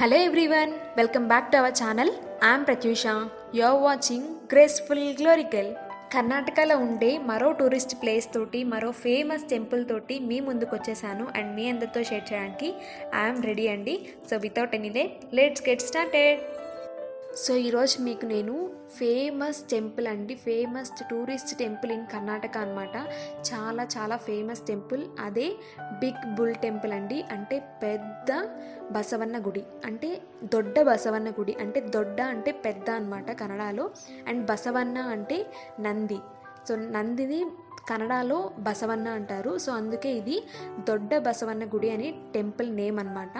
Hello everyone, welcome back to our channel. I am Pratyusha. You are watching Graceful Glorical. కర్ణాటకలో ఉండే మరో tourist place తోటి మరో famous temple తోటి మీ ముందుకు వచ్చేసాను అండ్ మీ అందరితో షేర్ చేయడానికి ఐఎమ్ రెడీ అండి. So without any late let's get started. So ఈరోజు మీకు నేను ఫేమస్ టెంపుల్ అండి, famous tourist temple in Karnataka అనమాట. చాలా చాలా ఫేమస్ టెంపుల్, అదే బిగ్ బుల్ టెంపుల్ అండి. అంటే పెద్ద బసవన్న గుడి, అంటే దొడ్డ బసవన్న గుడి. అంటే దొడ్డ అంటే పెద్ద అనమాట కన్నడలో, అండ్ బసవన్న అంటే నంది. సో నందిని కన్నడలో బసవన్న అంటారు. సో అందుకే ఇది దొడ్డ బసవన్న గుడి అని టెంపుల్ నేమ్ అనమాట.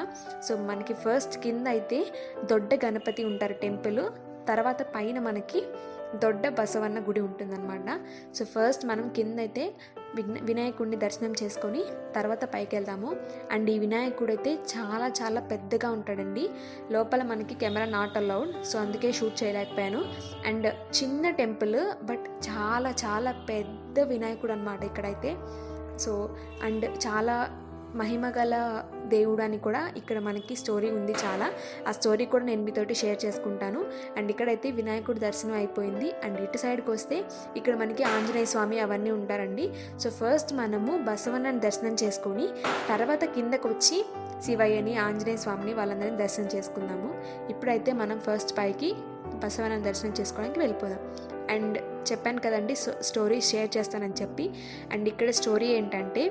సో మనకి ఫస్ట్ కింద అయితే దొడ్డ గణపతి ఉంటారు టెంపుల్, తర్వాత పైన మనకి దొడ్డ బసవన్న గుడి ఉంటుందన్నమాట. సో ఫస్ట్ మనం కింద అయితే వినాయకుడిని దర్శనం చేసుకొని తర్వాత పైకి వెళ్దాము. అండ్ ఈ వినాయకుడు అయితే చాలా చాలా పెద్దగా ఉంటాడండి. లోపల మనకి కెమెరా నాట్ అలౌడ్, సో అందుకే షూట్ చేయలేకపోయాను. అండ్ చిన్న టెంపుల్ బట్ చాలా చాలా పెద్ద వినాయకుడు అనమాట ఇక్కడైతే. సో అండ్ చాలా మహిమగల దేవుడు అని కూడా ఇక్కడ మనకి స్టోరీ ఉంది చాలా. ఆ స్టోరీ కూడా నేను మీతోటి షేర్ చేసుకుంటాను. అండ్ ఇక్కడైతే వినాయకుడి దర్శనం అయిపోయింది. అండ్ ఇటు సైడ్కి వస్తే ఇక్కడ మనకి ఆంజనేయ స్వామి అవన్నీ ఉంటారండి. సో ఫస్ట్ మనము బసవన్నని దర్శనం చేసుకొని తర్వాత కిందకు వచ్చి శివయ్యని, ఆంజనేయ స్వామిని వాళ్ళందరినీ దర్శనం చేసుకుందాము. ఇప్పుడైతే మనం ఫస్ట్ పైకి బసవన్నని దర్శనం చేసుకోవడానికి వెళ్ళిపోదాం. అండ్ చెప్పాను కదండి స్టోరీ షేర్ చేస్తానని చెప్పి. అండ్ ఇక్కడ స్టోరీ ఏంటంటే,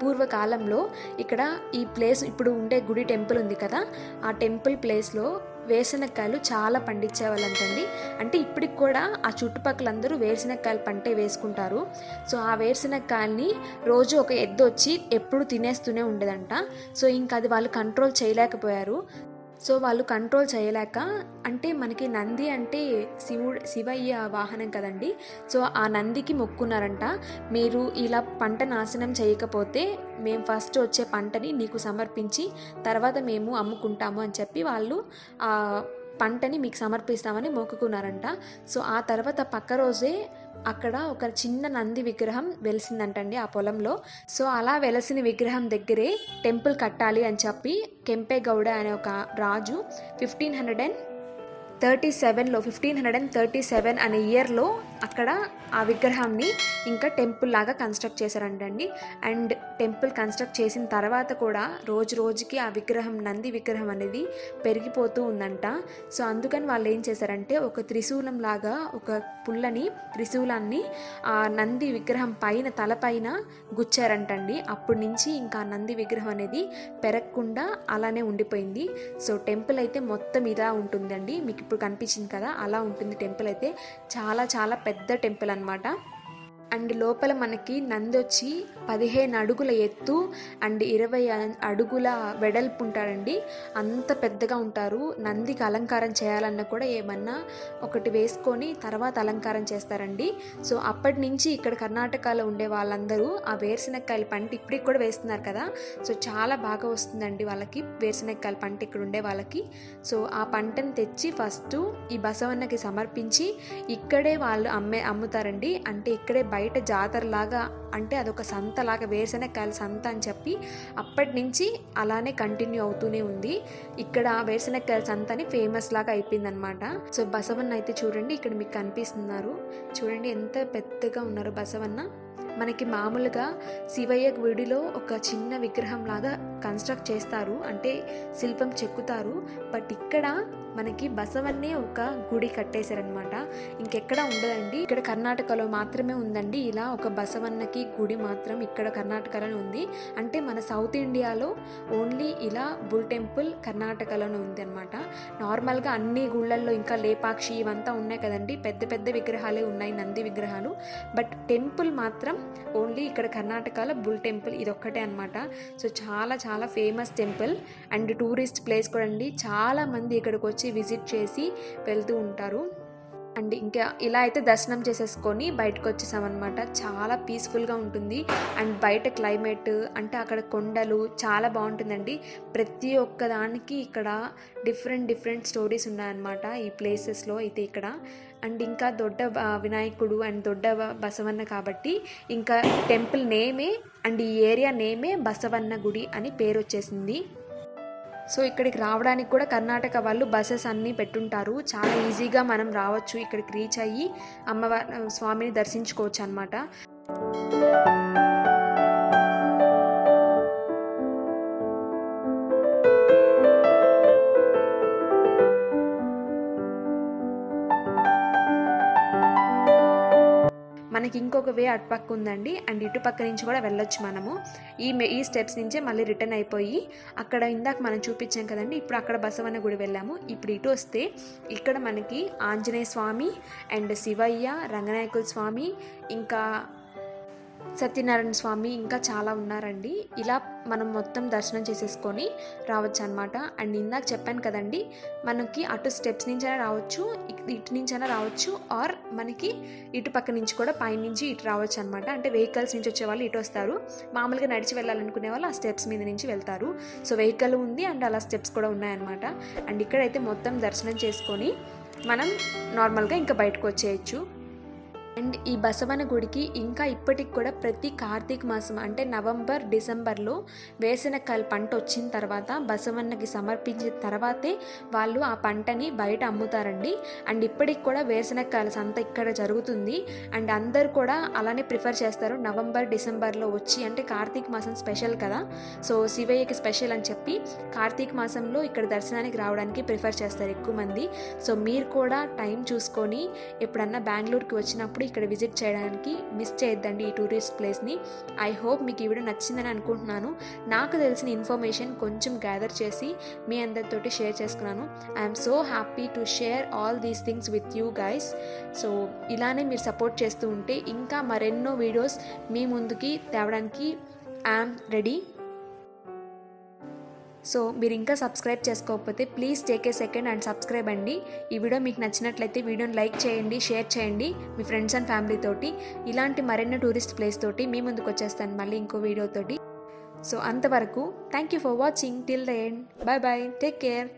పూర్వకాలంలో ఇక్కడ ఈ ప్లేస్ ఇప్పుడు ఉండే గుడి టెంపుల్ ఉంది కదా, ఆ టెంపుల్ ప్లేస్లో వేరుశనక్కాయలు చాలా పండించేవాళ్ళంటండి. అంటే ఇప్పటికి కూడా ఆ చుట్టుపక్కలందరూ వేరుశనక్కాయలు పంటే వేసుకుంటారు. సో ఆ వేరుశనక్కాయల్ని రోజు ఒక ఎద్దు వచ్చి ఎప్పుడు తినేస్తూనే ఉండేదంట. సో ఇంకా అది వాళ్ళు కంట్రోల్ చేయలేకపోయారు. సో వాళ్ళు కంట్రోల్ చేయలేక, అంటే మనకి నంది అంటే శివయ్య వాహనం కదండి. సో ఆ నందికి మొక్కున్నారంట, మీరు ఇలా పంట నాశనం చేయకపోతే మేము ఫస్ట్ వచ్చే పంటని నీకు సమర్పించి తర్వాత మేము అమ్ముకుంటాము అని చెప్పి వాళ్ళు ఆ పంటని మీకు సమర్పిస్తామని మొక్కుకున్నారంట. సో ఆ తర్వాత పక్క రోజే అక్కడ ఒక చిన్న నంది విగ్రహం వెలిసిందంటండి ఆ పొలంలో. సో అలా వెలసిన విగ్రహం దగ్గరే టెంపుల్ కట్టాలి అని చెప్పి కెంపేగౌడ అనే ఒక రాజు 1537 అనే ఇయర్లో అక్కడ ఆ విగ్రహాన్ని ఇంకా టెంపుల్ లాగా కన్స్ట్రక్ట్ చేశారంటండి. అండ్ టెంపుల్ కన్స్ట్రక్ట్ చేసిన తర్వాత కూడా రోజు రోజుకి ఆ విగ్రహం, నంది విగ్రహం అనేది పెరిగిపోతూ ఉందంట. సో అందుకని వాళ్ళు ఏం చేశారంటే ఒక త్రిశూలం లాగా ఒక త్రిశూలాన్ని ఆ నంది విగ్రహం పైన తలపైన గుచ్చారంటండి. అప్పటి నుంచి ఇంకా నంది విగ్రహం అనేది పెరగకుండా అలానే ఉండిపోయింది. సో టెంపుల్ అయితే మొత్తం ఇలా ఉంటుందండి, మీకు ఇప్పుడు కనిపించింది కదా అలా ఉంటుంది టెంపుల్ అయితే. చాలా చాలా పెద్ద టెంపుల్ అన్నమాట. అండ్ లోపల మనకి నంది వచ్చి 15 అడుగుల ఎత్తు అండ్ 20 అడుగుల వెడల్పు ఉంటాడండి. అంత పెద్దగా ఉంటారు. నందికి అలంకారం చేయాలన్నా కూడా ఏమన్నా ఒకటి వేసుకొని తర్వాత అలంకారం చేస్తారండి. సో అప్పటి నుంచి ఇక్కడ కర్ణాటకలో ఉండే వాళ్ళందరూ ఆ వేరుశనక్కాయల పంట ఇప్పటికి కూడా వేస్తున్నారు కదా. సో చాలా బాగా వస్తుందండి వాళ్ళకి వేరుశనక్కాయల పంట ఇక్కడ ఉండే వాళ్ళకి. సో ఆ పంటను తెచ్చి ఫస్ట్ ఈ బసవన్నకి సమర్పించి ఇక్కడే వాళ్ళు అమ్ముతారండి. అంటే ఇక్కడే బయట జాతరలాగా, అంటే అదొక సంతలాగా, వేరుశనక్కాయల సంత అని చెప్పి అప్పటి నుంచి అలానే కంటిన్యూ అవుతూనే ఉంది. ఇక్కడ వేరుశనక్కాయల సంత అని ఫేమస్ లాగా అయిపోయింది అనమాట. సో బసవన్న అయితే చూడండి ఇక్కడ మీకు కనిపిస్తున్నారు, చూడండి ఎంత పెద్దగా ఉన్నారు బసవన్న. మనకి మామూలుగా శివయ్య గుడిలో ఒక చిన్న విగ్రహం లాగా కన్స్ట్రక్ట్ చేస్తారు, అంటే శిల్పం చెక్కుతారు. బట్ ఇక్కడ మనకి బసవన్నే ఒక గుడి కట్టేశారనమాట. ఇంకెక్కడ ఉండదండి, ఇక్కడ కర్ణాటకలో మాత్రమే ఉందండి ఇలా ఒక బసవన్నకి గుడి మాత్రం ఇక్కడ కర్ణాటకలోనే ఉంది. అంటే మన సౌత్ ఇండియాలో ఓన్లీ ఇలా బుల్ టెంపుల్ కర్ణాటకలోనే ఉంది అనమాట. నార్మల్గా అన్ని గుళ్ళల్లో ఇంకా లేపాక్షి ఇవంతా ఉన్నాయి కదండి, పెద్ద పెద్ద విగ్రహాలే ఉన్నాయి, నంది విగ్రహాలు. బట్ టెంపుల్ మాత్రం ఓన్లీ ఇక్కడ కర్ణాటకలో బుల్ టెంపుల్ ఇదొక్కటే అనమాట. సో చాలా చాలా famous temple and tourist place కూడా అండి. చాలా మంది ఇక్కడికి వచ్చి విజిట్ చేసి వెళ్తూ ఉంటారు. అండ్ ఇంకా ఇలా అయితే దర్శనం చేసేసుకొని బయటకు వచ్చేసామన్నమాట. చాలా పీస్ఫుల్గా ఉంటుంది. అండ్ బయట క్లైమేట్, అంటే అక్కడ కొండలు చాలా బాగుంటుందండి. ప్రతి ఒక్క దానికి ఇక్కడ డిఫరెంట్ స్టోరీస్ ఉన్నాయన్నమాట ఈ ప్లేసెస్లో అయితే ఇక్కడ. అండ్ ఇంకా దొడ్డ వినాయకుడు అండ్ దొడ్డ బసవన్న కాబట్టి ఇంకా టెంపుల్ నేమే అండ్ ఈ ఏరియా నేమే బసవన్న గుడి అని పేరు వచ్చేసింది. సో ఇక్కడికి రావడానికి కూడా కర్ణాటక వాళ్ళు బస్సెస్ అన్నీ పెట్టుంటారు. చాలా ఈజీగా మనం రావచ్చు, ఇక్కడికి రీచ్ అయ్యి అమ్మవారి స్వామిని దర్శించుకోవచ్చు అనమాట. మనకి ఇంకొక వే అటుపక్క ఉందండి, అండ్ ఇటుపక్క నుంచి కూడా వెళ్ళొచ్చు మనము. ఈ స్టెప్స్ నుంచే మళ్ళీ రిటర్న్ అయిపోయి అక్కడ ఇందాక మనం చూపించాం కదండి, ఇప్పుడు అక్కడ బసవన్న గుడి వెళ్ళాము. ఇప్పుడు ఇటు వస్తే ఇక్కడ మనకి ఆంజనేయ స్వామి అండ్ శివయ్య, రంగనాయకుల స్వామి, ఇంకా సత్యనారాయణ స్వామి, ఇంకా చాలా ఉన్నారండి. ఇలా మనం మొత్తం దర్శనం చేసేసుకొని రావచ్చు అనమాట. అండ్ ఇందాక చెప్పాను కదండి, మనకి అటు స్టెప్స్ నుంచైనా రావచ్చు, ఇటు నుంచైనా రావచ్చు, ఆర్ మనకి ఇటు పక్క నుంచి కూడా పైనుంచి ఇటు రావచ్చు అనమాట. అంటే వెహికల్స్ నుంచి వచ్చే వాళ్ళు ఇటు వస్తారు, మామూలుగా నడిచి వెళ్ళాలనుకునే వాళ్ళు ఆ స్టెప్స్ మీద నుంచి వెళ్తారు. సో వెహికల్ ఉంది అండ్ అలా స్టెప్స్ కూడా ఉన్నాయన్నమాట. అండ్ ఇక్కడైతే మొత్తం దర్శనం చేసుకొని మనం నార్మల్గా ఇంకా బయటకు వచ్చేయచ్చు. అండ్ ఈ బసవన్న గుడికి ఇంకా ఇప్పటికి కూడా ప్రతి కార్తీక మాసం అంటే నవంబర్, డిసెంబర్లో వేరుశనగకాయల పంట వచ్చిన తర్వాత బసవన్నకి సమర్పించిన తర్వాతే వాళ్ళు ఆ పంటని బయట అమ్ముతారండి. అండ్ ఇప్పటికి కూడా వేరుశనగకాయల సంత ఇక్కడ జరుగుతుంది. అండ్ అందరు కూడా అలానే ప్రిఫర్ చేస్తారు నవంబర్, డిసెంబర్లో వచ్చి, అంటే కార్తీక మాసం స్పెషల్ కదా, సో శివయ్యకి స్పెషల్ అని చెప్పి కార్తీక మాసంలో ఇక్కడ దర్శనానికి రావడానికి ప్రిఫర్ చేస్తారు ఎక్కువ మంది. సో మీరు కూడా టైం చూసుకొని ఎప్పుడన్నా బెంగళూరుకి వచ్చినప్పుడు ఇక్కడ విజిట్ చేయడానికి మిస్ చేయొద్దండి ఈ టూరిస్ట్ ప్లేస్ని. ఐ హోప్ మీకు ఈ వీడియో నచ్చిందని అనుకుంటున్నాను. నాకు తెలిసిన ఇన్ఫర్మేషన్ కొంచెం గ్యాదర్ చేసి మీ అందరితోటి షేర్ చేసుకున్నాను. I'm so happy to share all these things with you guys. So ఇలానే మీరు సపోర్ట్ చేస్తూ ఉంటే ఇంకా మరెన్నో వీడియోస్ మీ ముందుకి తేవడానికి ఐఎమ్ రెడీ. సో మీరు ఇంకా సబ్స్క్రైబ్ చేసుకోకపోతే please take a second and subscribe అండి. ఈ వీడియో మీకు నచ్చినట్లయితే వీడియోని లైక్ చేయండి, షేర్ చేయండి మీ ఫ్రెండ్స్ అండ్ ఫ్యామిలీ తోటి. ఇలాంటి మరెన్నో టూరిస్ట్ ప్లేస్ తోటి మీ ముందుకు వచ్చేస్తాను మళ్ళీ ఇంకో వీడియోతోటి. సో అంతవరకు thank you for watching till the end. Bye bye, take care.